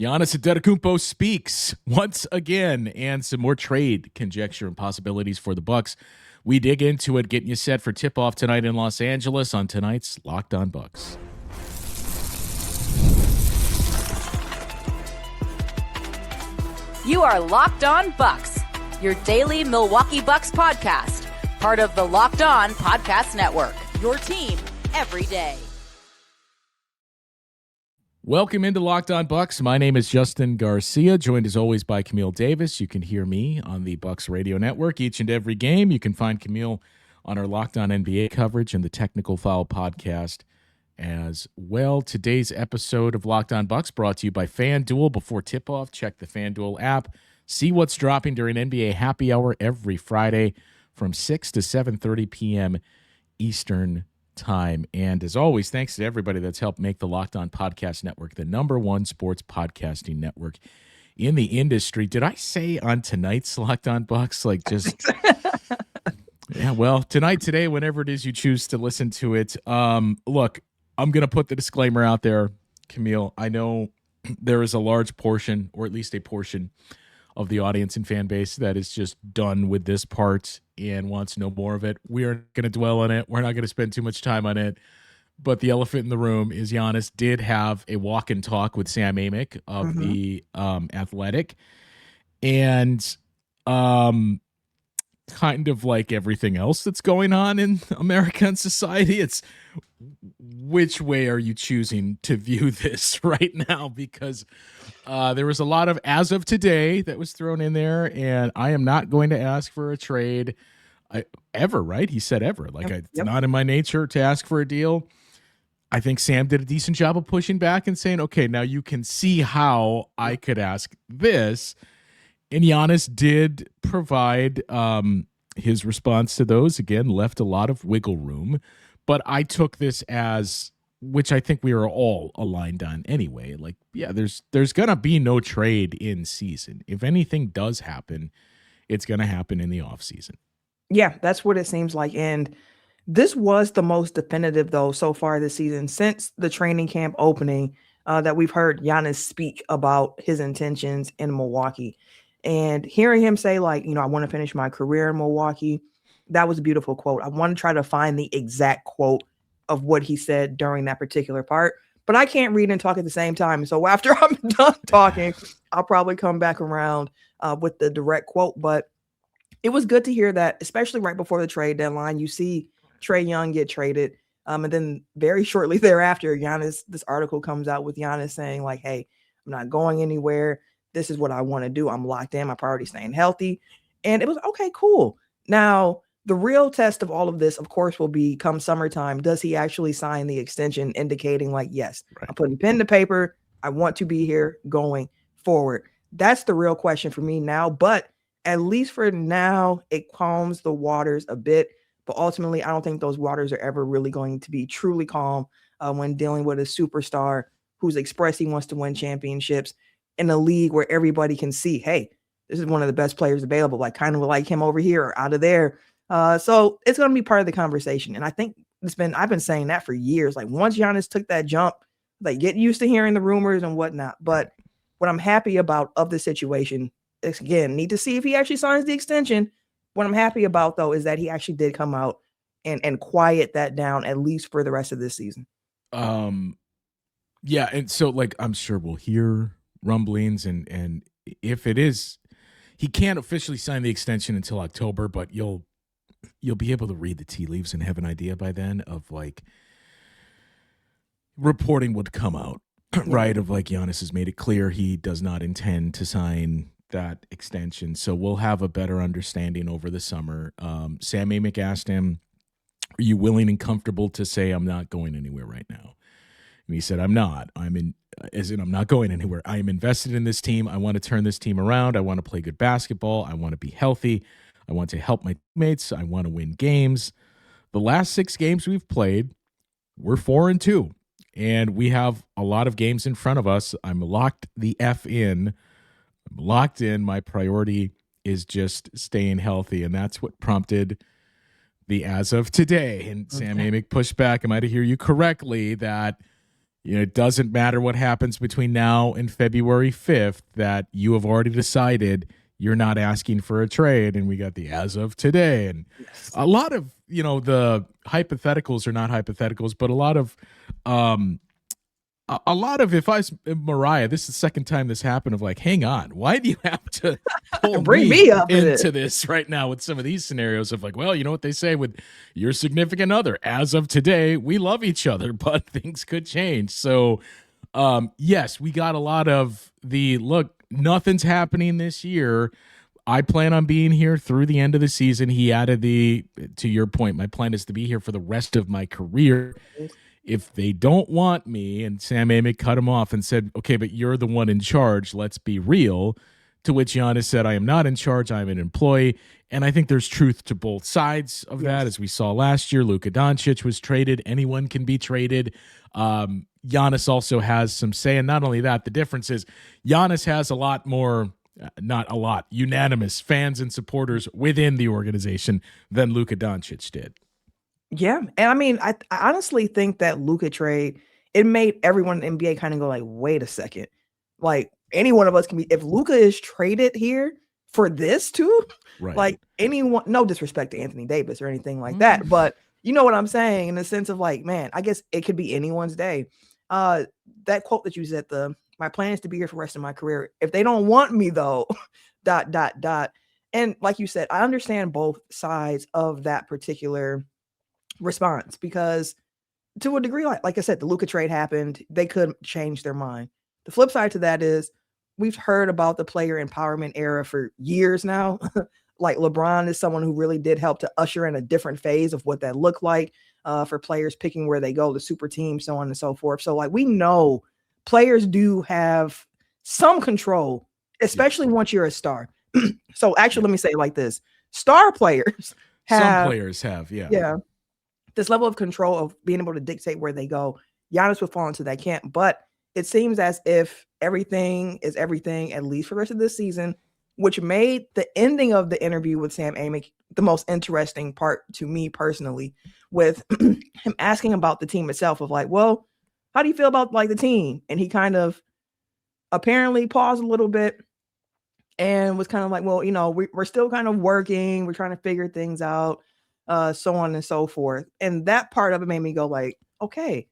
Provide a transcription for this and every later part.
Giannis Antetokounmpo speaks once again, and some more trade conjecture and possibilities for the Bucks. We dig into it, getting you set for tip-off tonight in Los Angeles on tonight's Locked On Bucks. You are Locked On Bucks, your daily Milwaukee Bucks podcast, part of the Locked On Podcast Network, your team every day. Welcome into Locked On Bucks. My name is Justin Garcia, joined as always by Camille Davis. You can hear me on the Bucks Radio Network each and every game. You can find Camille on our Locked On NBA coverage and the Technical Foul podcast as well. Today's episode of Locked On Bucks brought to you by FanDuel. Before tip-off, check the FanDuel app. See what's dropping during NBA Happy Hour every Friday from 6 to 7:30 p.m. Eastern Time. And as always, thanks to everybody that's helped make the Locked On Podcast Network the #1 sports podcasting network in the industry. Did I say on tonight's Locked On Bucks? Like just yeah, well, today, whenever it is you choose to listen to it. Look, I'm gonna put the disclaimer out there, Camille. I know there is a large portion, or at least a portion of the audience and fan base that is just done with this part and wants no more of it. We aren't going to dwell on it. We're not going to spend too much time on it. But the elephant in the room is Giannis did have a walk and talk with Sam Amick of the Athletic. And kind of like everything else that's going on in America and society, it's which way are you choosing to view this right now? Because there was a lot of as of today that was thrown in there, and I am not going to ask for a trade ever, right? He said ever. Like, it's not in my nature to ask for a deal. I think Sam did a decent job of pushing back and saying, okay, now you can see how I could ask this. And Giannis did provide his response to those. Again, left a lot of wiggle room. But I took this as, which I think we are all aligned on anyway. Like, yeah, there's going to be no trade in season. If anything does happen, it's going to happen in the offseason. Yeah, that's what it seems like. And this was the most definitive, though, so far this season, since the training camp opening, that we've heard Giannis speak about his intentions in Milwaukee. And hearing him say, like, I want to finish my career in Milwaukee, that was a beautiful quote. I want to try to find the exact quote of what he said during that particular part, but I can't read and talk at the same time. So after I'm done talking, I'll probably come back around with the direct quote. But it was good to hear that, especially right before the trade deadline. You see Trae Young get traded. And then very shortly thereafter, this article comes out with Giannis saying, like, hey, I'm not going anywhere. This is what I want to do. I'm locked in. My priority is staying healthy. And it was, okay, cool. Now, the real test of all of this, of course, will be come summertime. Does he actually sign the extension indicating, like, yes, right, I'm putting pen to paper. I want to be here going forward. That's the real question for me now. But at least for now, it calms the waters a bit. But ultimately, I don't think those waters are ever really going to be truly calm when dealing with a superstar who's expressed he wants to win championships in a league where everybody can see, hey, this is one of the best players available, like kind of like him over here or out of there. So it's going to be part of the conversation. And I think I've been saying that for years. Like, once Giannis took that jump, like, get used to hearing the rumors and whatnot. But what I'm happy about of the situation is, again, need to see if he actually signs the extension. What I'm happy about, though, is that he actually did come out and quiet that down, at least for the rest of this season. Yeah. And so, like, I'm sure we'll hear rumblings, and if it is, he can't officially sign the extension until October, but you'll be able to read the tea leaves and have an idea by then of, like, reporting would come out, right? Of, like, Giannis has made it clear he does not intend to sign that extension. So we'll have a better understanding over the summer. Sam Amick asked him, are you willing and comfortable to say I'm not going anywhere right now? And he said, I'm not. I'm not going anywhere. I am invested in this team. I want to turn this team around. I want to play good basketball. I want to be healthy. I want to help my teammates. I want to win games. The last 6 games we've played, we're 4-2, and we have a lot of games in front of us. I'm locked the F in. I'm locked in. My priority is just staying healthy, and that's what prompted the as of today. And Sam Amick pushed back. Am I to hear you correctly that it doesn't matter what happens between now and February 5th, that you have already decided you're not asking for a trade. And we got the as of today. And a lot of, the hypotheticals are not hypotheticals, but a lot of, if Mariah, this is the second time this happened, of like, hang on, why do you have to pull bring me up into this right now with some of these scenarios of like, well, you know what they say with your significant other, as of today, we love each other, but things could change. So, yes, we got a lot of the, look, nothing's happening this year. I plan on being here through the end of the season. He added to your point, my plan is to be here for the rest of my career. If they don't want me, and Sam Amick cut him off and said, okay, but you're the one in charge, let's be real, to which Giannis said, I am not in charge, I'm an employee. And I think there's truth to both sides of that. As we saw last year, Luka Doncic was traded. Anyone can be traded. Giannis also has some say. And not only that, the difference is Giannis has a lot more, not a lot, unanimous fans and supporters within the organization than Luka Doncic did. Yeah. And I mean, I honestly think that Luka trade, it made everyone in the NBA kind of go like, wait a second. Like, any one of us can be, if Luka is traded here for this too, right. Like anyone, no disrespect to Anthony Davis or anything like that, but you know what I'm saying, in the sense of like, man, I guess it could be anyone's day. That quote that you said, my plan is to be here for the rest of my career. If they don't want me though, ... And like you said, I understand both sides of that particular response, because to a degree, like I said, the Luka trade happened. They could change their mind. The flip side to that is we've heard about the player empowerment era for years now. Like LeBron is someone who really did help to usher in a different phase of what that looked like for players picking where they go, the super team, so on and so forth. So like, we know players do have some control, especially once you're a star. So actually, let me say it like this. Star players have. Some players have, Yeah. This level of control of being able to dictate where they go. Giannis would fall into that camp, but it seems as if everything is everything, at least for the rest of this season, which made the ending of the interview with Sam Amick the most interesting part to me personally, with him asking about the team itself, of like, well, how do you feel about like the team? And he kind of apparently paused a little bit and was kind of like, well, we're still kind of working. We're trying to figure things out, so on and so forth. And that part of it made me go like, okay,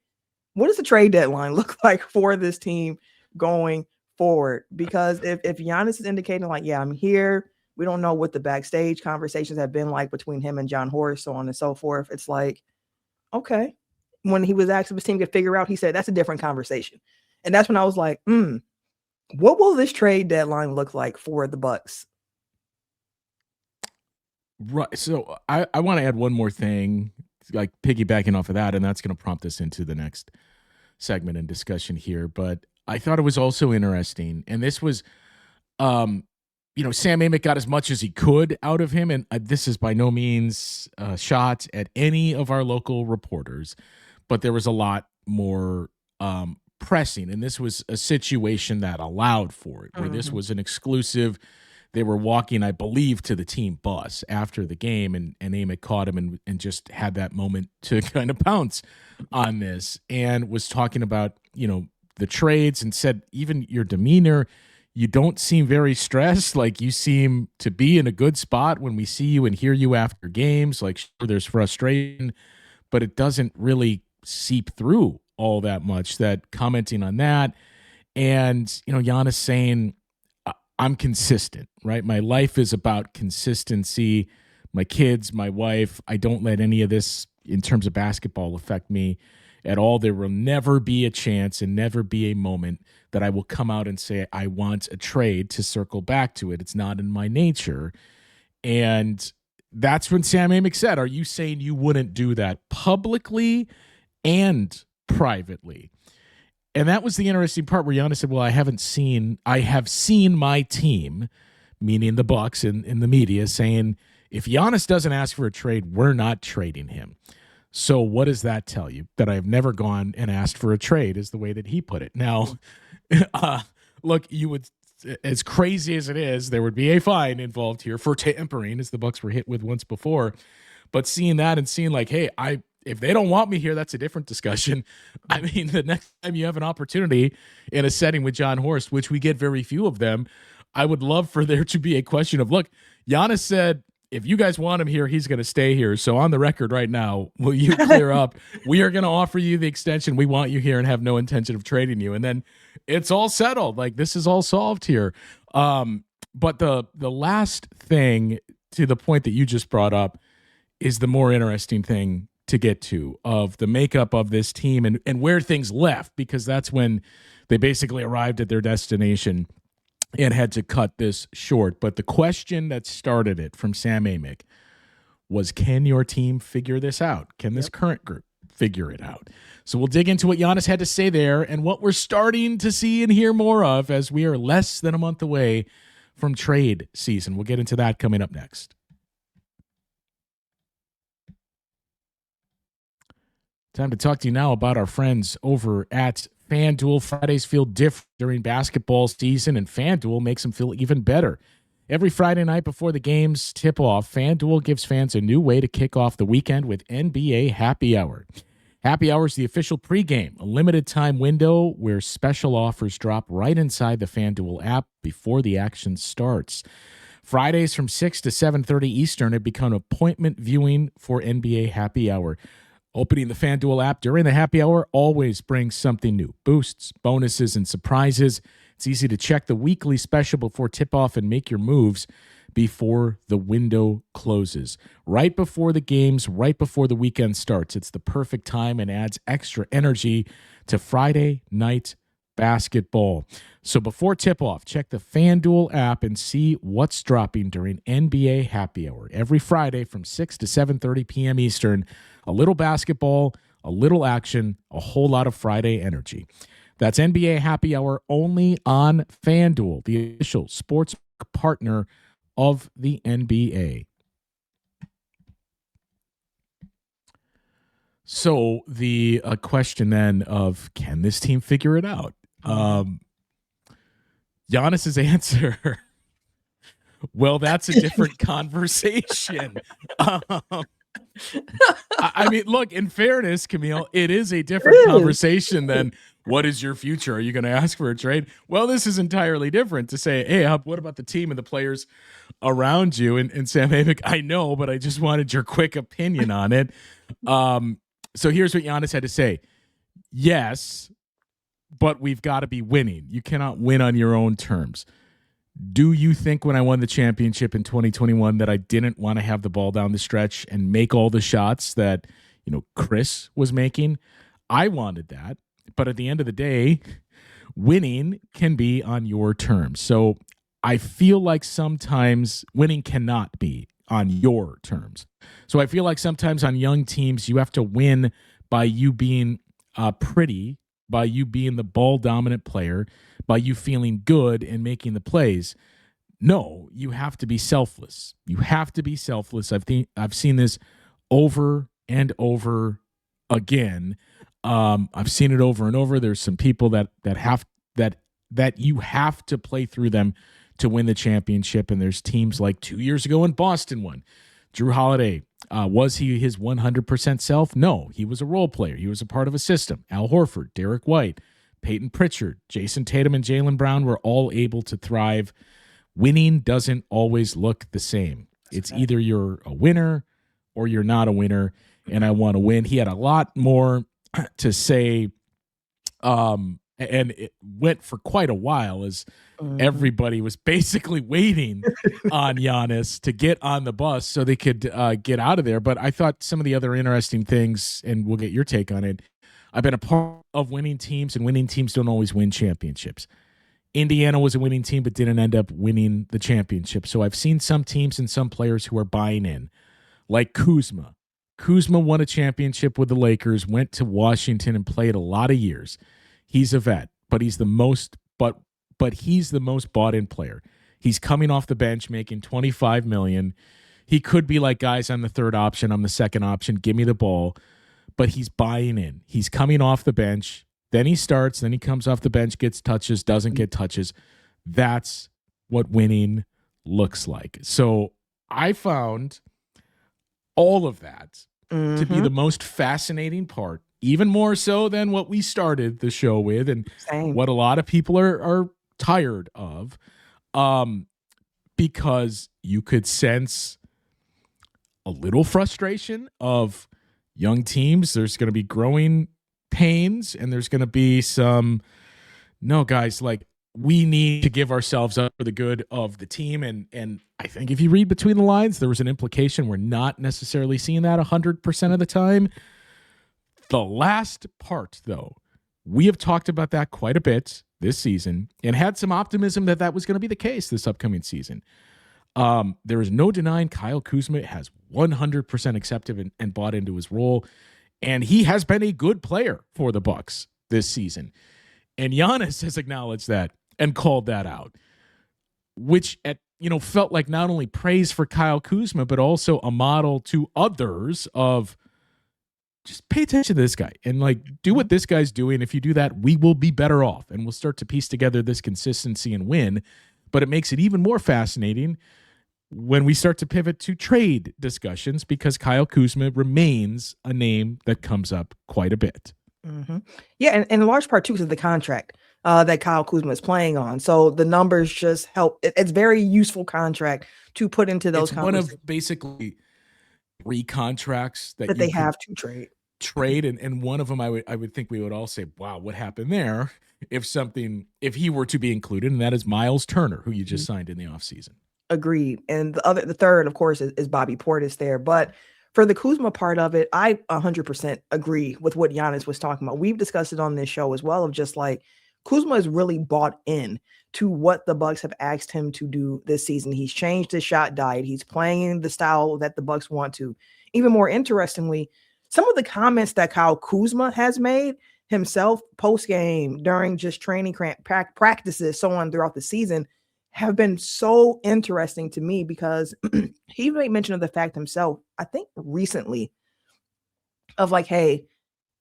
what does the trade deadline look like for this team going forward? Because if Giannis is indicating like, yeah, I'm here, we don't know what the backstage conversations have been like between him and John Horst, so on and so forth. It's like, okay. When he was asked if his team could figure out, he said, that's a different conversation. And that's when I was like, what will this trade deadline look like for the Bucks? Right. So I want to add one more thing, like piggybacking off of that, and that's going to prompt us into the next segment and discussion here. But I thought it was also interesting, and this was, Sam Amick got as much as he could out of him, and this is by no means a shot at any of our local reporters, but there was a lot more pressing, and this was a situation that allowed for it, where this was an exclusive. They were walking, I believe, to the team bus after the game, and Amick caught him and just had that moment to kind of pounce on this, and was talking about, the trades, and said, even your demeanor, you don't seem very stressed. Like, you seem to be in a good spot when we see you and hear you after games. Like, sure, there's frustration, but it doesn't really seep through all that much. That commenting on that, and, Giannis saying, I'm consistent, right? My life is about consistency. My kids, my wife, I don't let any of this in terms of basketball affect me at all. There will never be a chance and never be a moment that I will come out and say, I want a trade, to circle back to it. It's not in my nature. And that's when Sam Amick said, are you saying you wouldn't do that publicly and privately? And that was the interesting part, where Giannis said, well, I have seen my team, meaning the Bucks and in the media, saying, if Giannis doesn't ask for a trade, we're not trading him. So what does that tell you? That I've never gone and asked for a trade, is the way that he put it. Now, look, you would, as crazy as it is, there would be a fine involved here for tampering, as the Bucks were hit with once before. But seeing that and seeing like, hey, If they don't want me here, that's a different discussion. I mean, the next time you have an opportunity in a setting with John Horst, which we get very few of them, I would love for there to be a question of, look, Giannis said, if you guys want him here, he's going to stay here. So on the record right now, will you clear up? We are going to offer you the extension. We want you here and have no intention of trading you. And then it's all settled. Like, this is all solved here. But the last thing, to the point that you just brought up, is the more interesting thing to get to, of the makeup of this team and where things left, because that's when they basically arrived at their destination and had to cut this short. But the question that started it from Sam Amick was, can your team figure this out? Can this current group figure it out? So we'll dig into what Giannis had to say there and what we're starting to see and hear more of as we are less than a month away from trade season. We'll get into that coming up next. Time to talk to you now about our friends over at FanDuel. Fridays feel different during basketball season, and FanDuel makes them feel even better. Every Friday night before the games tip off, FanDuel gives fans a new way to kick off the weekend with NBA Happy Hour. Happy Hour is the official pregame, a limited time window where special offers drop right inside the FanDuel app before the action starts. Fridays from 6 to 7:30 Eastern have become appointment viewing for NBA Happy Hour. Opening the FanDuel app during the happy hour always brings something new. Boosts, bonuses, and surprises. It's easy to check the weekly special before tip-off and make your moves before the window closes. Right before the games, right before the weekend starts. It's the perfect time and adds extra energy to Friday night basketball. So before tip-off, check the FanDuel app and see what's dropping during NBA Happy Hour. Every Friday from 6 to 7:30 p.m. Eastern, a little basketball, a little action, a whole lot of Friday energy. That's NBA Happy Hour only on FanDuel, the official sports partner of the NBA. So the question then of, can this team figure it out? Giannis's answer, well, that's a different conversation. I mean, look, in fairness, Camille, it is a different conversation than what is your future? Are you going to ask for a trade? Well, this is entirely different to say, hey, what about the team and the players around you? And Sam Amick, I know, but I just wanted your quick opinion on it. So here's what Giannis had to say. Yes, but we've got to be winning. You cannot win on your own terms. Do you think when I won the championship in 2021 that I didn't want to have the ball down the stretch and make all the shots that, Chris was making? I wanted that. But at the end of the day, winning can be on your terms. So I feel like sometimes winning cannot be on your terms. So I feel like sometimes on young teams, you have to win by you being pretty, by you being the ball dominant player, by you feeling good and making the plays. No, you have to be selfless. You have to be selfless. I've seen this over and over again. I've seen it over and over. There's some people that you have to play through them to win the championship. And there's teams like 2 years ago in Boston won. Drew Holiday, was he his 100% self? No, he was a role player. He was a part of a system. Al Horford, Derek White, Peyton Pritchard, Jason Tatum, and Jaylen Brown were all able to thrive. Winning doesn't always look the same. It's either you're a winner or you're not a winner, and I want to win. He had a lot more to say, and it went for quite a while as everybody was basically waiting on Giannis to get on the bus so they could get out of there. But I thought some of the other interesting things, and we'll get your take on it, I've been a part of winning teams, and winning teams don't always win championships. Indiana was a winning team but didn't end up winning the championship. So I've seen some teams and some players who are buying in, like Kuzma. Kuzma won a championship with the Lakers, went to Washington and played a lot of years. He's a vet, but he's the most he's the most bought in player. He's coming off the bench making $25 million. He could be like, guys, I'm the third option, I'm the second option, give me the ball. But he's buying in. He's coming off the bench. Then he starts, then he comes off the bench, gets touches, doesn't get touches. That's what winning looks like. So I found all of that to be the most fascinating part, even more so than what we started the show with and Same. what a lot of people are tired of, because you could sense a little frustration of young teams. There's going to be growing pains, and there's going to be some, no, guys, like, we need to give ourselves up for the good of the team. And I think if you read between the lines, there was an implication we're not necessarily seeing that 100% of the time. The last part, though, we have talked about that quite a bit this season and had some optimism that that was going to be the case this upcoming season. There is no denying Kyle Kuzma has 100% accepted and bought into his role, and he has been a good player for the Bucks this season. And Giannis has acknowledged that and called that out, which felt like not only praise for Kyle Kuzma, but also a model to others of just pay attention to this guy and like do what this guy's doing. If you do that, we will be better off and we'll start to piece together this consistency and win. But it makes it even more fascinating when we start to pivot to trade discussions, because Kyle Kuzma remains a name that comes up quite a bit. Mm-hmm. Yeah, and in large part too is the contract that Kyle Kuzma is playing on. So the numbers just help. It's very useful contract to put into those. It's one of basically 3 contracts that they have to trade, and one of them I would think we would all say, wow, what happened there? If he were to be included, and that is Miles Turner, who you just signed in the offseason. Agreed. And the third, of course, is Bobby Portis there. But for the Kuzma part of it, I 100% agree with what Giannis was talking about. We've discussed it on this show as well, of just like Kuzma has really bought in to what the Bucks have asked him to do this season. He's changed his shot diet. He's playing the style that the Bucks want to. Even more interestingly, some of the comments that Kyle Kuzma has made himself post-game, during just training practices, so on throughout the season, have been so interesting to me, because he made mention of the fact himself, I think recently, of like, hey,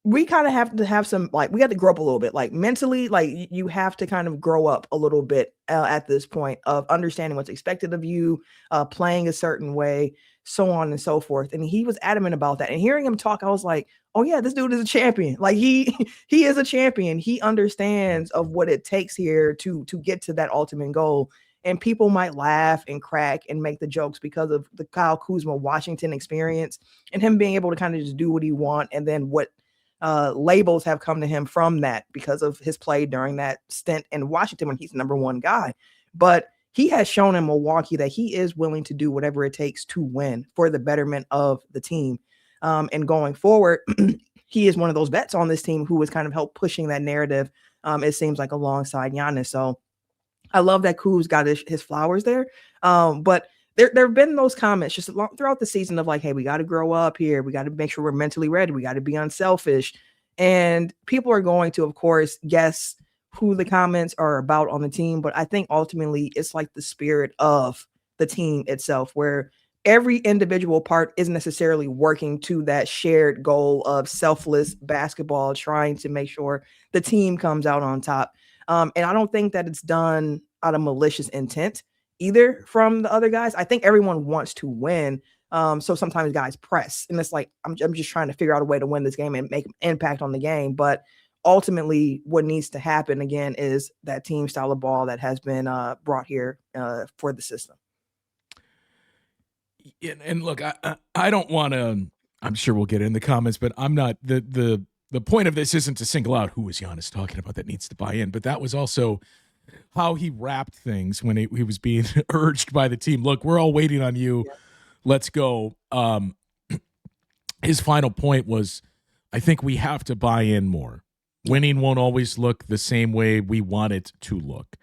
we kind of have to have some, like, we got to grow up a little bit, like mentally, like you have to kind of grow up a little bit at this point of understanding what's expected of you, playing a certain way, so on and so forth. And he was adamant about that. And hearing him talk, I was like, oh yeah, this dude is a champion. Like he is a champion. He understands of what it takes here to get to that ultimate goal. And people might laugh and crack and make the jokes because of the Kyle Kuzma Washington experience and him being able to kind of just do what he wants, and then what labels have come to him from that because of his play during that stint in Washington when he's the number 1 guy. But he has shown in Milwaukee that he is willing to do whatever it takes to win for the betterment of the team. And going forward, he is one of those vets on this team who has kind of helped pushing that narrative, it seems like, alongside Giannis. So I love that Kuz got his flowers there. But there have been those comments just throughout the season of like, hey, we got to grow up here. We got to make sure we're mentally ready. We got to be unselfish. And people are going to, of course, guess who the comments are about on the team. But I think ultimately it's like the spirit of the team itself, where every individual part isn't necessarily working to that shared goal of selfless basketball, trying to make sure the team comes out on top. And I don't think that it's done out of malicious intent either from the other guys. I think everyone wants to win. So sometimes guys press, and it's like, I'm just trying to figure out a way to win this game and make an impact on the game. But ultimately what needs to happen again is that team style of ball that has been brought here for the system. And look, I don't want to, I'm sure we'll get in the comments, but I'm not, the point of this isn't to single out who was Giannis talking about that needs to buy in, but that was also how he wrapped things when he was being urged by the team. Look, we're all waiting on you. Yeah. Let's go. His final point was, I think we have to buy in more. Winning won't always look the same way we want it to look.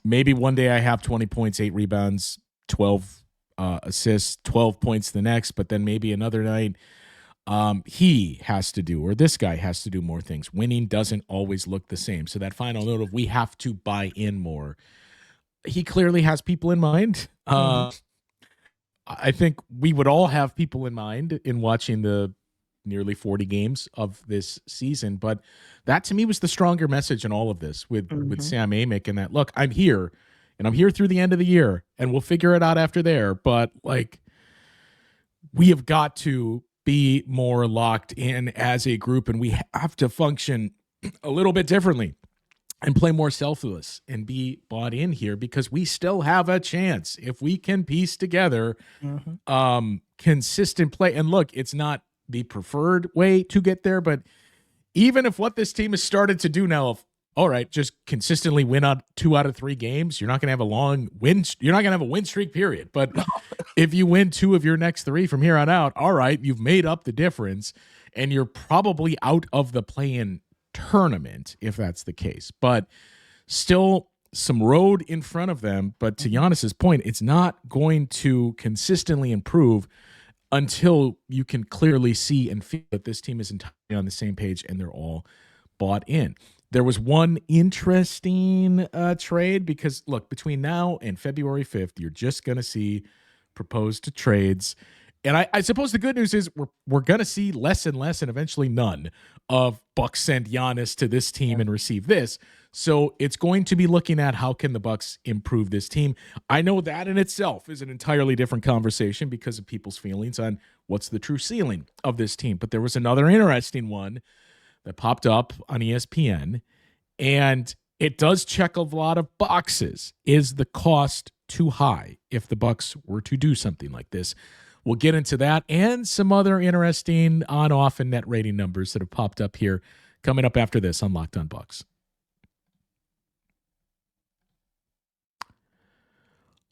Maybe one day I have 20 points, 8 rebounds, 12 assists, 12 points the next, but then maybe another night he has to do, or this guy has to do more things. Winning doesn't always look the same. So that final note of we have to buy in more, he clearly has people in mind. I think we would all have people in mind in watching the nearly 40 games of this season. But that to me was the stronger message in all of this with Sam Amick, and that, look, I'm here and I'm here through the end of the year and we'll figure it out after there. But like, we have got to be more locked in as a group, and we have to function a little bit differently and play more selfless and be bought in here, because we still have a chance if we can piece together consistent play. And look, it's not the preferred way to get there, but even if what this team has started to do now, of all right, just consistently win out 2 out of 3 games, you're not going to have a long win. You're not going to have a win streak period. But if you win 2 of your next 3 from here on out, all right, you've made up the difference, and you're probably out of the play-in tournament if that's the case. But still some road in front of them. But to Giannis's point, it's not going to consistently improve until you can clearly see and feel that this team is entirely on the same page and they're all bought in. There was one interesting trade, because look, between now and February 5th, you're just going to see proposed trades. And I suppose the good news is we're going to see less and less, and eventually none, of Bucks send Giannis to this team and receive this. So it's going to be looking at how can the Bucks improve this team. I know that in itself is an entirely different conversation because of people's feelings on what's the true ceiling of this team. But there was another interesting one that popped up on ESPN, and it does check a lot of boxes. Is the cost too high if the Bucks were to do something like this? We'll get into that and some other interesting on-off and net rating numbers that have popped up here coming up after this on Locked On Bucks.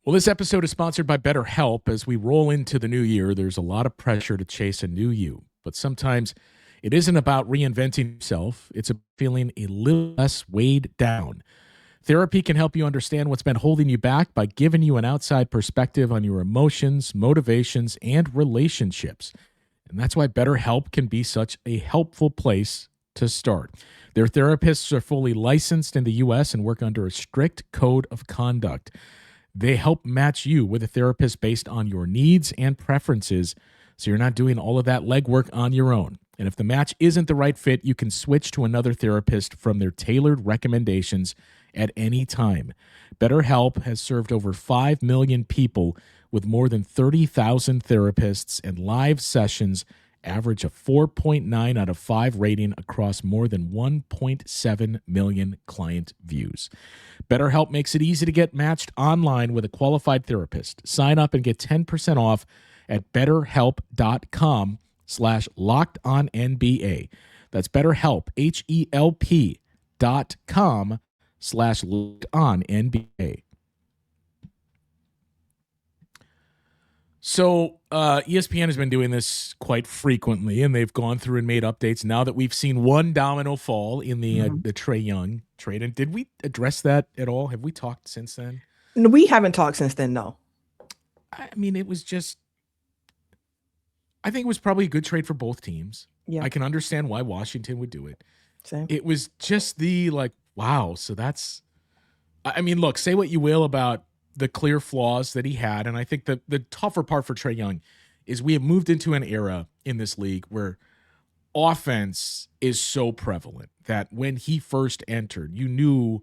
Well, this episode is sponsored by BetterHelp. As we roll into the new year, there's a lot of pressure to chase a new you, but sometimes it isn't about reinventing yourself. It's about feeling a little less weighed down. Therapy can help you understand what's been holding you back by giving you an outside perspective on your emotions, motivations, and relationships. And that's why BetterHelp can be such a helpful place to start. Their therapists are fully licensed in the U.S. and work under a strict code of conduct. They help match you with a therapist based on your needs and preferences, so you're not doing all of that legwork on your own. And if the match isn't the right fit, you can switch to another therapist from their tailored recommendations at any time. BetterHelp has served over 5 million people with more than 30,000 therapists, and live sessions average a 4.9 out of 5 rating across more than 1.7 million client views. BetterHelp makes it easy to get matched online with a qualified therapist. Sign up and get 10% off at betterhelp.com/lockedonnba. That's BetterHelp, HELP.com/lockedonnba. So ESPN has been doing this quite frequently, and they've gone through and made updates now that we've seen one domino fall in the Trae Young trade. And did we address that at all? Have we talked since then? No, we haven't talked since then, no. I mean, it was just, I think it was probably a good trade for both teams. Yeah. I can understand why Washington would do it. Same. It was just the wow. So that's, I mean, look, say what you will about the clear flaws that he had. And I think the tougher part for Trae Young is we have moved into an era in this league where offense is so prevalent that when he first entered, you knew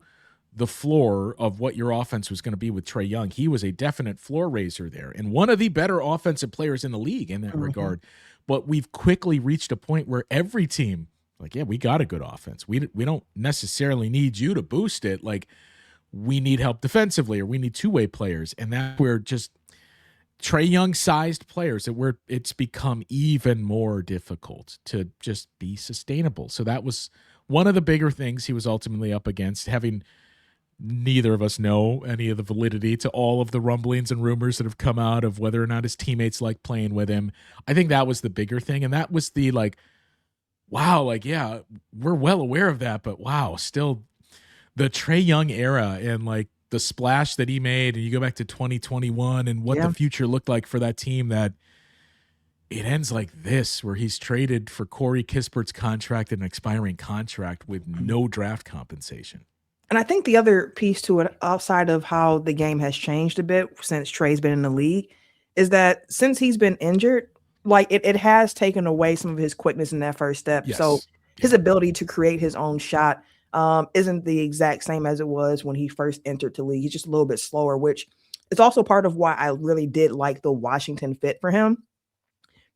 the floor of what your offense was going to be with Trae Young. He was a definite floor raiser there and one of the better offensive players in the league in that regard. But we've quickly reached a point where every team, we got a good offense. We don't necessarily need you to boost it. We need help defensively, or we need two-way players. And that we're just Trae Young-sized players that it's become even more difficult to just be sustainable. So that was one of the bigger things he was ultimately up against, having neither of us know any of the validity to all of the rumblings and rumors that have come out of whether or not his teammates like playing with him. I think that was the bigger thing. And that was the wow, yeah, we're well aware of that, but wow, still the Trae Young era and the splash that he made, and you go back to 2021 and what the future looked like for that team, that it ends like this, where he's traded for Corey Kispert's contract and an expiring contract with no draft compensation. And I think the other piece to it, outside of how the game has changed a bit since Trae's been in the league, is that since he's been injured, it has taken away some of his quickness in that first step. Yes. So his ability to create his own shot isn't the exact same as it was when he first entered the league. He's just a little bit slower, which is also part of why I really did like the Washington fit for him,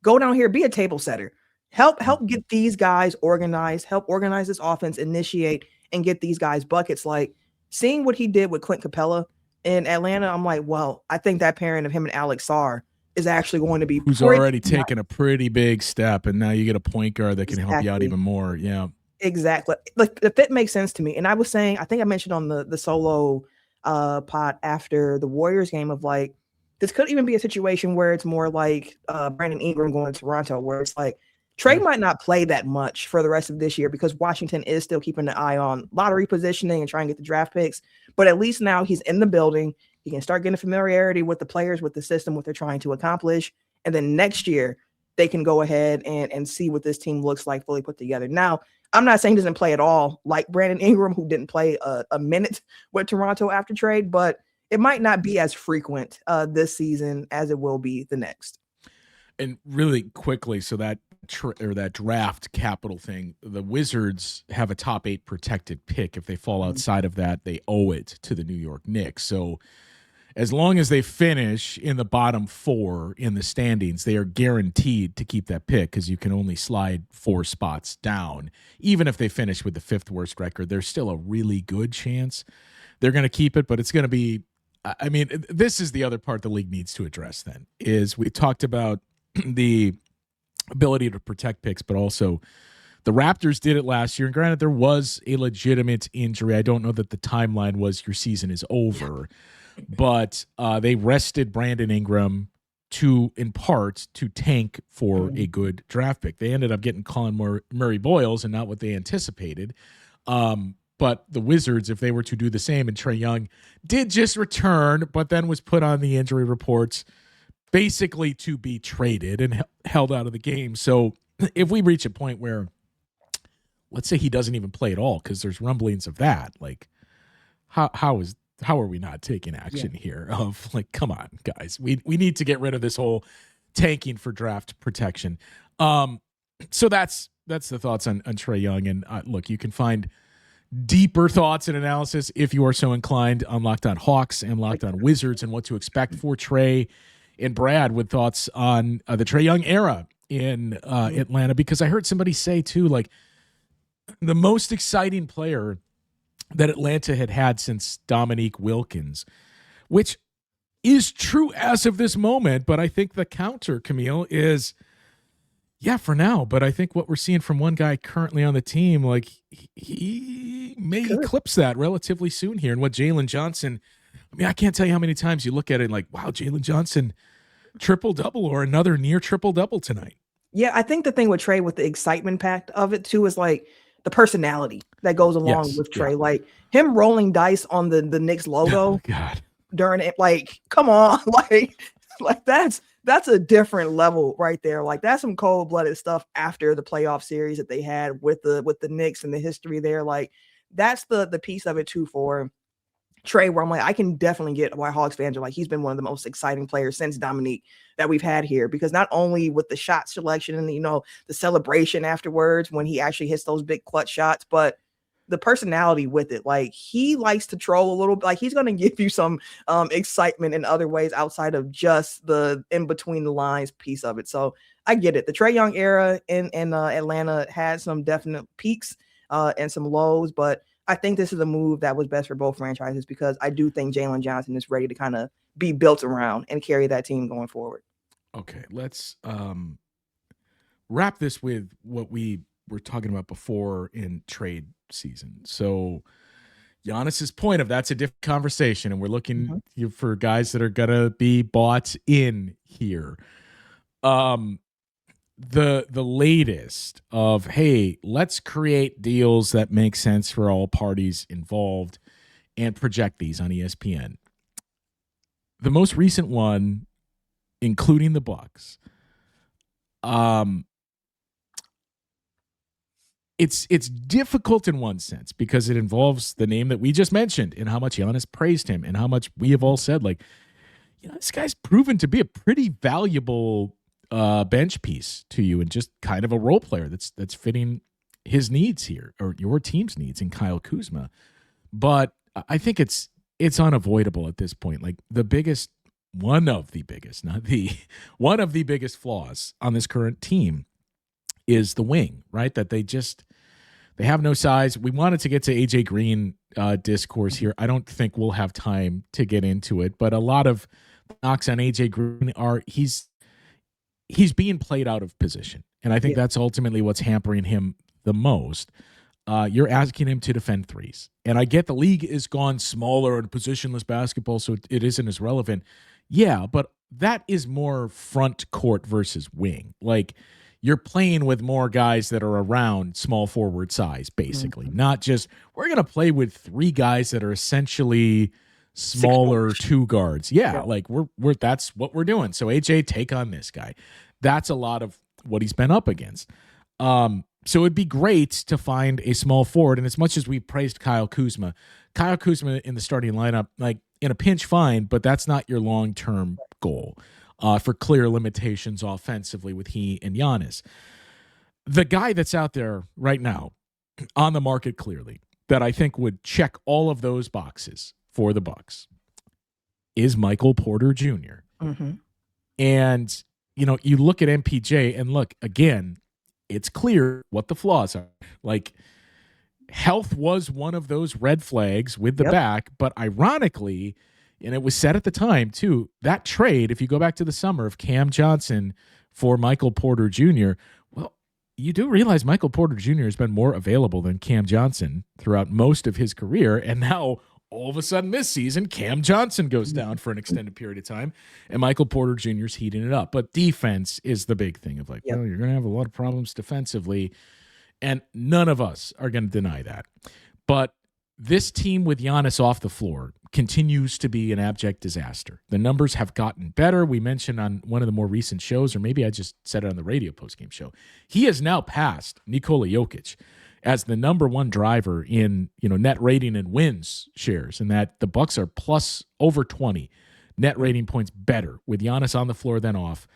go down here, be a table setter. Help get these guys organized, help organize this offense, initiate, and get these guys buckets. Like seeing what he did with Clint Capella in Atlanta, I'm like, well, I think that pairing of him and Alex Sarr is actually going to be who's already taken a pretty big step, and now you get a point guard that can help you out even more. Yeah, exactly. Like the fit makes sense to me. And I was saying, I think I mentioned on the solo pod after the Warriors game of like, this could even be a situation where it's more like Brandon Ingram going to Toronto, where it's like Trae might not play that much for the rest of this year because Washington is still keeping an eye on lottery positioning and trying to get the draft picks. But at least now he's in the building. He can start getting familiarity with the players, with the system, what they're trying to accomplish. And then next year, they can go ahead and see what this team looks like fully put together. Now, I'm not saying he doesn't play at all like Brandon Ingram, who didn't play a minute with Toronto after trade, but it might not be as frequent this season as it will be the next. And really quickly, so that draft capital thing, the Wizards have a top 8 protected pick. If they fall outside of that, they owe it to the New York Knicks. So as long as they finish in the bottom 4 in the standings, they are guaranteed to keep that pick because you can only slide 4 spots down. Even if they finish with the 5th worst record, there's still a really good chance they're going to keep it, but it's going to be, I mean, this is the other part the league needs to address then, is we talked about the ability to protect picks, but also the Raptors did it last year. And granted, there was a legitimate injury. I don't know that the timeline was your season is over, but they rested Brandon Ingram in part to tank for a good draft pick. They ended up getting Colin Murray Boyles and not what they anticipated. But the Wizards, if they were to do the same, and Trae Young did just return, but then was put on the injury reports basically to be traded and held out of the game. So if we reach a point where, let's say he doesn't even play at all, because there's rumblings of that, like how are we not taking action here of like, come on, guys, we need to get rid of this whole tanking for draft protection. So that's the thoughts on Trae Young. And look, you can find deeper thoughts and analysis if you are so inclined on Locked On Hawks and Locked On Wizards and what to expect for Trae, and Brad with thoughts on the Trae Young era in Atlanta, because I heard somebody say too, like the most exciting player that Atlanta had since Dominique Wilkins, which is true as of this moment. But I think the counter, Camille, is for now. But I think what we're seeing from one guy currently on the team, like he may eclipse that relatively soon here. And what Jalen Johnson, I mean, I can't tell you how many times you look at it and like, wow, Jalen Johnson triple-double or another near triple-double tonight. Yeah, I think the thing with Trae, with the excitement pact of it too, is like the personality that goes along with Trae. Like him rolling dice on the Knicks logo during it, like, come on, like that's a different level right there. Like that's some cold-blooded stuff after the playoff series that they had with the Knicks and the history there. Like that's the piece of it too for Trae, where I'm like, I can definitely get why Hawks fans are like, he's been one of the most exciting players since Dominique that we've had here, because not only with the shot selection and the celebration afterwards when he actually hits those big clutch shots, but the personality with it. Like he likes to troll a little bit. Like he's going to give you some excitement in other ways outside of just the in between the lines piece of it. So I get it. The Trae Young era in Atlanta had some definite peaks and some lows, but I think this is a move that was best for both franchises, because I do think Jalen Johnson is ready to kind of be built around and carry that team going forward. Okay, let's wrap this with what we were talking about before in trade season. So Giannis's point of that's a different conversation, and we're looking for guys that are going to be bought in here. The latest of, hey, let's create deals that make sense for all parties involved and project these on ESPN. The most recent one, including the Bucks, it's difficult in one sense because it involves the name that we just mentioned and how much Giannis praised him and how much we have all said, like, this guy's proven to be a pretty valuable bench piece to you and just kind of a role player that's fitting his needs here, or your team's needs, in Kyle Kuzma. But I think it's unavoidable at this point. Like the biggest one of the biggest, not the one of the biggest flaws on this current team is the wing, right? That they have no size. We wanted to get to AJ Green discourse here. I don't think we'll have time to get into it, but a lot of knocks on AJ Green are he's being played out of position. And I think that's ultimately what's hampering him the most. You're asking him to defend threes. And I get the league is gone smaller and positionless basketball, so it isn't as relevant. Yeah, but that is more front court versus wing. Like, you're playing with more guys that are around small forward size, basically. Not just, we're going to play with three guys that are essentially smaller two guards. Yeah, like we're that's what we're doing. So AJ, take on this guy. That's a lot of what he's been up against. So it'd be great to find a small forward. And as much as we praised Kyle Kuzma in the starting lineup, like in a pinch, fine, but that's not your long-term goal for clear limitations offensively with he and Giannis. The guy that's out there right now on the market clearly that I think would check all of those boxes for the Bucks is Michael Porter Jr. And, you look at MPJ and look, again, it's clear what the flaws are. Like, health was one of those red flags with the back, but ironically, and it was said at the time too, that trade, if you go back to the summer of Cam Johnson for Michael Porter Jr., well, you do realize Michael Porter Jr. has been more available than Cam Johnson throughout most of his career, and now all of a sudden this season, Cam Johnson goes down for an extended period of time, and Michael Porter Jr. is heating it up. But defense is the big thing of like, well, you're going to have a lot of problems defensively, and none of us are going to deny that. But this team with Giannis off the floor continues to be an abject disaster. The numbers have gotten better. We mentioned on one of the more recent shows, or maybe I just said it on the radio postgame show, he has now passed Nikola Jokic as the number one driver in net rating and wins shares, and that the Bucks are plus over 20 net rating points better with Giannis on the floor than off.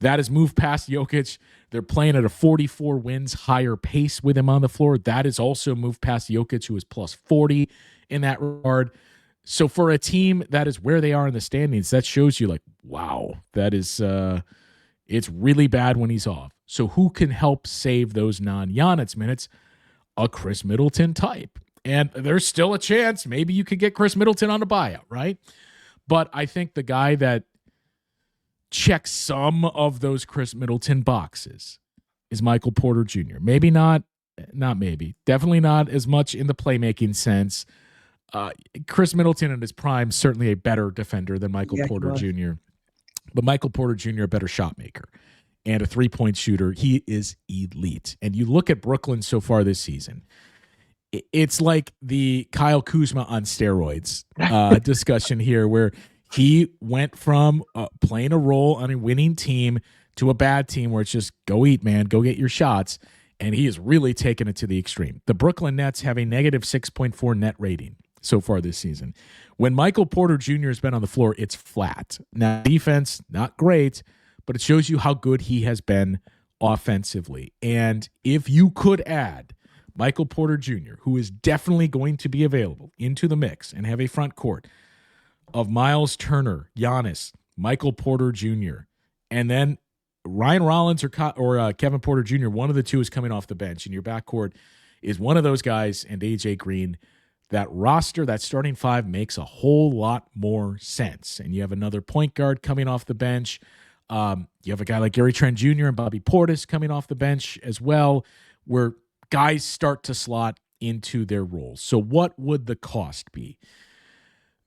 That has moved past Jokic. They're playing at a 44 wins higher pace with him on the floor. That has also moved past Jokic, who is plus 40 in that regard. So for a team that is where they are in the standings, that shows you like, wow, that is it's really bad when he's off. So who can help save those non-Giannis minutes? A Chris Middleton type. And there's still a chance maybe you could get Chris Middleton on a buyout, right? But I think the guy that checks some of those Chris Middleton boxes is Michael Porter Jr. Maybe not maybe. Definitely not as much in the playmaking sense. Chris Middleton in his prime, certainly a better defender than Michael Porter Jr. But Michael Porter Jr., a better shot maker and a three-point shooter. He is elite. And you look at Brooklyn so far this season, it's like the Kyle Kuzma on steroids discussion here, where he went from playing a role on a winning team to a bad team where it's just go eat, man, go get your shots. And he has really taken it to the extreme. The Brooklyn Nets have a negative 6.4 net rating so far this season. When Michael Porter Jr. has been on the floor, it's flat. Now, defense, not great, but it shows you how good he has been offensively. And if you could add Michael Porter Jr., who is definitely going to be available, into the mix and have a front court of Miles Turner, Giannis, Michael Porter Jr., and then Ryan Rollins or Kevin Porter Jr., one of the two is coming off the bench, and your backcourt is one of those guys and AJ Green, that roster, that starting five makes a whole lot more sense. And you have another point guard coming off the bench. You have a guy like Gary Trent Jr. and Bobby Portis coming off the bench as well, where guys start to slot into their roles. So what would the cost be?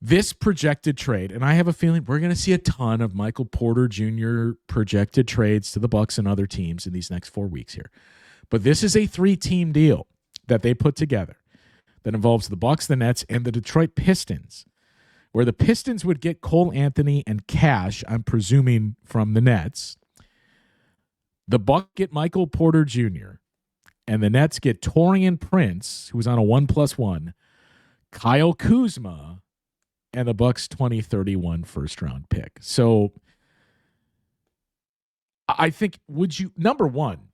This projected trade, and I have a feeling we're going to see a ton of Michael Porter Jr. projected trades to the Bucks and other teams in these next 4 weeks here. But this is a 3-team deal that they put together that involves the Bucks, the Nets, and the Detroit Pistons, where the Pistons would get Cole Anthony and cash, I'm presuming, from the Nets. The Bucks get Michael Porter Jr., and the Nets get Taurean Prince, who's on a 1+1, Kyle Kuzma, and the Bucks 2031 first-round pick. So I think, would you, number one,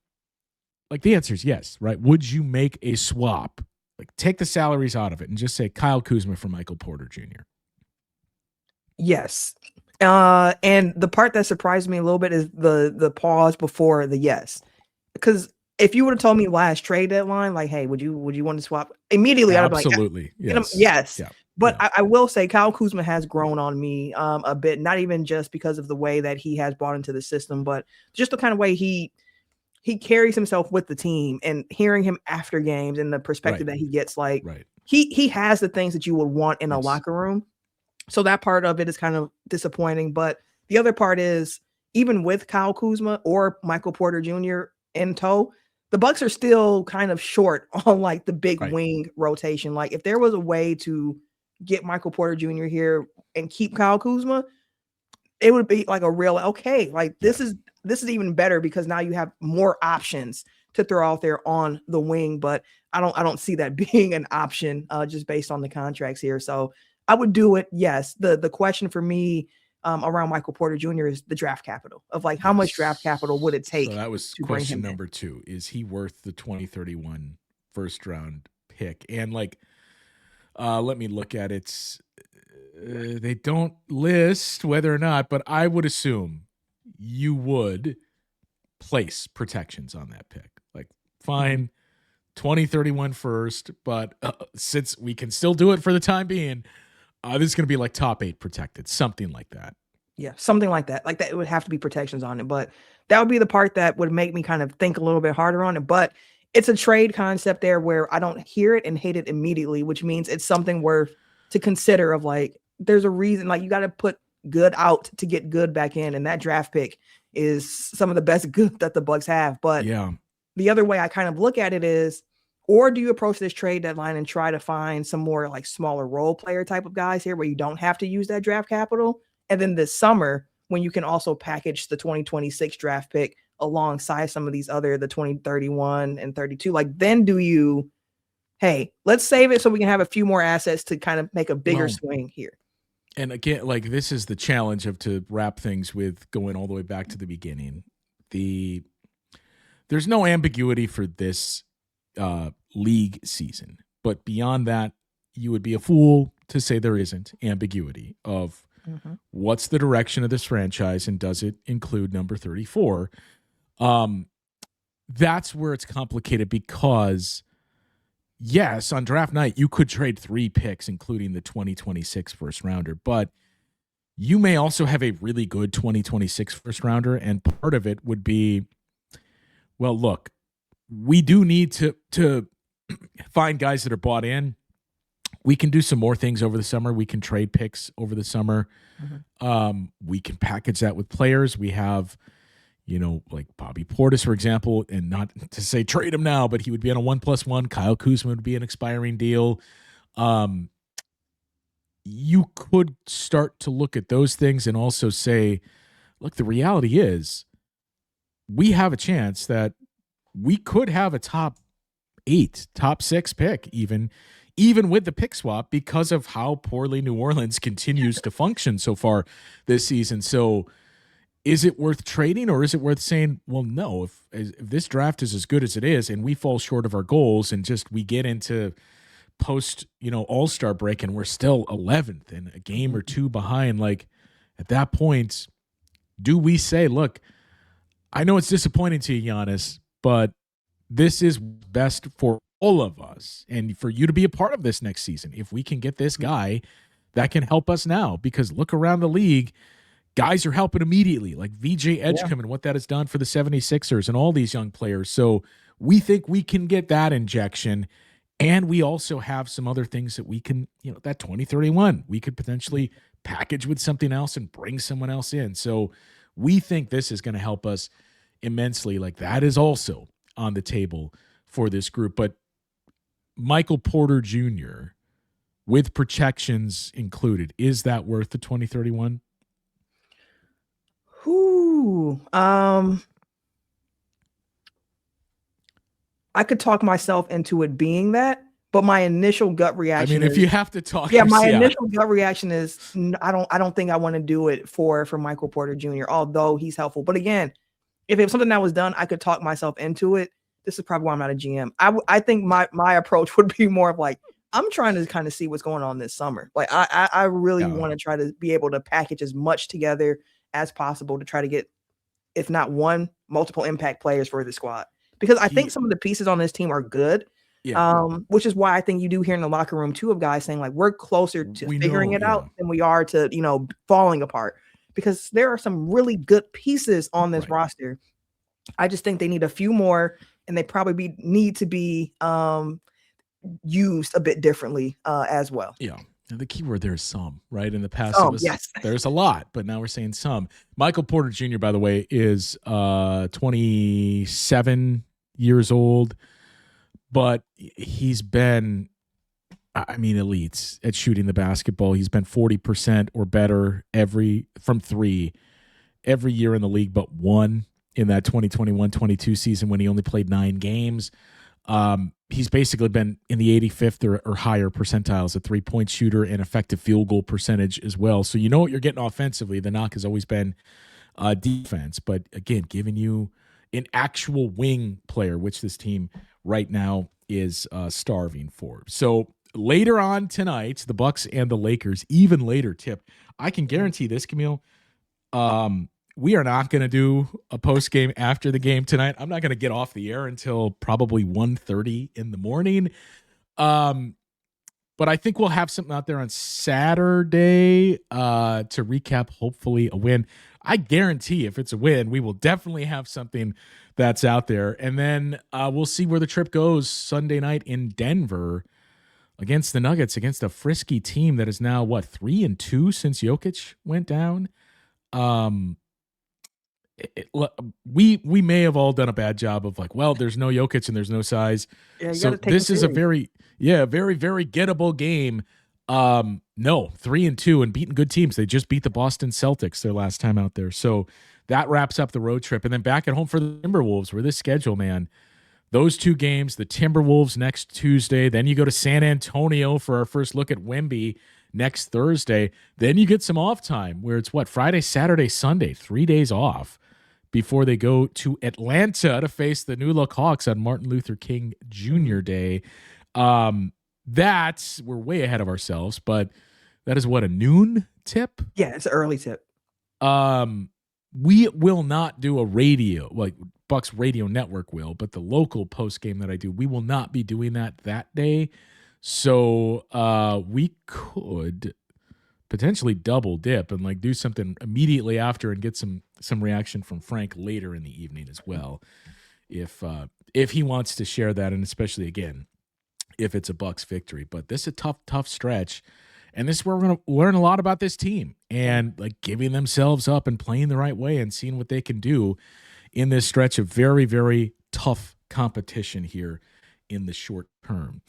like the answer is yes, right? Would you make a swap? Like, take the salaries out of it and just say Kyle Kuzma for Michael Porter Jr.? Yes. And the part that surprised me a little bit is the pause before the yes. Because if you would have told me last trade deadline, like, hey, would you want to swap? Immediately, I'd be like, absolutely, yes, yes. yeah. But yeah. I will say Kyle Kuzma has grown on me a bit, not even just because of the way that he has brought into the system, but just the kind of way he carries himself with the team, and hearing him after games and the perspective that he gets, like he has the things that you would want in a locker room. So that part of it is kind of disappointing. But the other part is, even with Kyle Kuzma or Michael Porter Jr. in tow, the Bucks are still kind of short on like the big wing rotation. Like if there was a way to get Michael Porter Jr. here and keep Kyle Kuzma, it would be like a real, okay, like this is even better, because now you have more options to throw out there on the wing. But I don't see that being an option just based on the contracts here. So I would do it. Yes. The question for me around Michael Porter Jr. is the draft capital of like, how much draft capital would it take? So that was question number 2. Is he worth the 2031 first round pick? And like, let me look at it. They don't list whether or not, but I would assume you would place protections on that pick. Like, fine, 2031 first, but since we can still do it for the time being, this is going to be like top 8 protected, something like that. Yeah, something like that. Like that, it would have to be protections on it. But that would be the part that would make me kind of think a little bit harder on it. But it's a trade concept there where I don't hear it and hate it immediately, which means it's something worth to consider. Of like, there's a reason, like you got to put good out to get good back in. And that draft pick is some of the best good that the Bucks have. But the other way I kind of look at it is, or do you approach this trade deadline and try to find some more like smaller role player type of guys here where you don't have to use that draft capital? And then this summer, when you can also package the 2026 draft pick alongside some of these other, the 2031 and 32, like then do you, hey, let's save it so we can have a few more assets to kind of make a bigger swing here. And again, like this is the challenge of, to wrap things with going all the way back to the beginning. There's no ambiguity for this league season, but beyond that, you would be a fool to say there isn't ambiguity of what's the direction of this franchise, and does it include number 34? That's where it's complicated, because yes, on draft night you could trade 3 picks, including the 2026 first rounder, but you may also have a really good 2026 first rounder, and part of it would be, well, look, we do need to find guys that are bought in. We can do some more things over the summer. We can trade picks over the summer. We can package that with players. We have, like Bobby Portis, for example, and not to say trade him now, but he would be on a 1+1. Kyle Kuzma would be an expiring deal. You could start to look at those things and also say, look, the reality is we have a chance that we could have a top 8, top 6 pick, even with the pick swap, because of how poorly New Orleans continues to function so far this season. So is it worth trading, or is it worth saying, well, no, if this draft is as good as it is and we fall short of our goals and just we get into post, all-star break and we're still 11th and a game or 2 behind, like at that point, do we say, look, I know it's disappointing to you, Giannis, but this is best for all of us and for you to be a part of this next season. If we can get this guy, that can help us now, because look around the league, guys are helping immediately, like VJ Edgecombe and what that has done for the 76ers and all these young players. So we think we can get that injection, and we also have some other things that we can, that 2031, we could potentially package with something else and bring someone else in. So we think this is going to help us immensely. Like that is also on the table for this group. But Michael Porter Jr., with protections included, is that worth the 2031? I could talk myself into it being that, but my initial gut reaction if you have to talk, initial gut reaction is I don't think I want to do it for Michael Porter Jr., although he's helpful. But again, if it was something that was done, I could talk myself into it. This is probably why I'm not a GM. I think my approach would be more of like, I'm trying to kind of see what's going on this summer. Like I really want to try to be able to package as much together as possible to try to get, if not one, multiple impact players for the squad. Because I think some of the pieces on this team are good. Yeah. Which is why I think you do hear in the locker room too of guys saying like we're closer to figuring it out than we are to, falling apart. Because there are some really good pieces on this roster. I just think they need a few more, and they probably need to be used a bit differently as well. Yeah. And the key word there is some, right? In the past, it was, there's a lot, but now we're saying some. Michael Porter Jr., by the way, is 27 years old, but he's been, elite at shooting the basketball. He's been 40% or better from three every year in the league, but one in that 2021-22 season when he only played 9 games. He's basically been in the 85th or higher percentiles, a 3-point shooter and effective field goal percentage as well. So you know what you're getting offensively. The knock has always been defense. But again, giving you an actual wing player, which this team right now is starving for. So later on tonight, the Bucks and the Lakers, even later tip. I can guarantee this, Camille. We are not going to do a post game after the game tonight. I'm not going to get off the air until probably 1:30 in the morning. But I think we'll have something out there on Saturday to recap, hopefully, a win. I guarantee if it's a win, we will definitely have something that's out there. And then we'll see where the trip goes Sunday night in Denver against the Nuggets, against a frisky team that is now, 3-2 since Jokic went down. We may have all done a bad job of there's no Jokic and there's no size. Yeah, so this is a very, very, very gettable game. No, 3-2 and beating good teams. They just beat the Boston Celtics their last time out there. So that wraps up the road trip. And then back at home for the Timberwolves, where this schedule, man, those 2 games, the Timberwolves next Tuesday, then you go to San Antonio for our first look at Wemby next Thursday. Then you get some off time where it's Friday, Saturday, Sunday, 3 days off before they go to Atlanta to face the New Look Hawks on Martin Luther King Jr. Day. We're way ahead of ourselves, but that is a noon tip? Yeah, it's an early tip. We will not do a radio, Bucks Radio Network will, but the local post game that I do, we will not be doing that day. So we could potentially double dip and do something immediately after and get some reaction from Frank later in the evening as well, if he wants to share that, and especially again if it's a Bucks victory. But this is a tough stretch, and this is where we're going to learn a lot about this team and giving themselves up and playing the right way and seeing what they can do in this stretch of very, very tough competition here in the short term.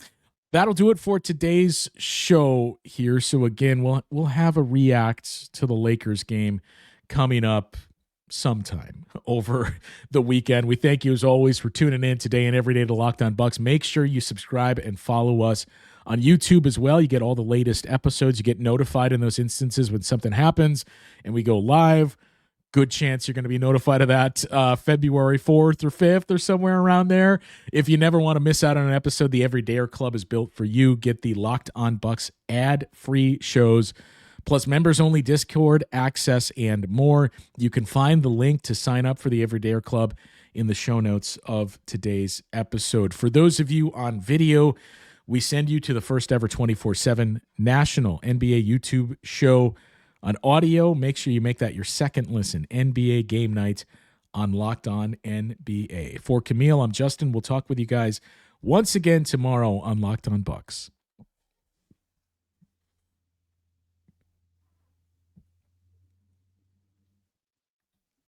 That'll do it for today's show here. So again, we'll have a react to the Lakers game coming up sometime over the weekend. We thank you as always for tuning in today and every day to Locked On Bucks. Make sure you subscribe and follow us on YouTube as well. You get all the latest episodes. You get notified in those instances when something happens and we go live. Good chance you're going to be notified of that February 4th or 5th or somewhere around there. If you never want to miss out on an episode, the Everydayer Club is built for you. Get the Locked On Bucks ad-free shows, plus members-only Discord access and more. You can find the link to sign up for the Everydayer Club in the show notes of today's episode. For those of you on video, we send you to the first ever 24/7 national NBA YouTube show. On audio, make sure you make that your second listen. NBA Game Night on Locked On NBA. For Camille, I'm Justin. We'll talk with you guys once again tomorrow on Locked On Bucks.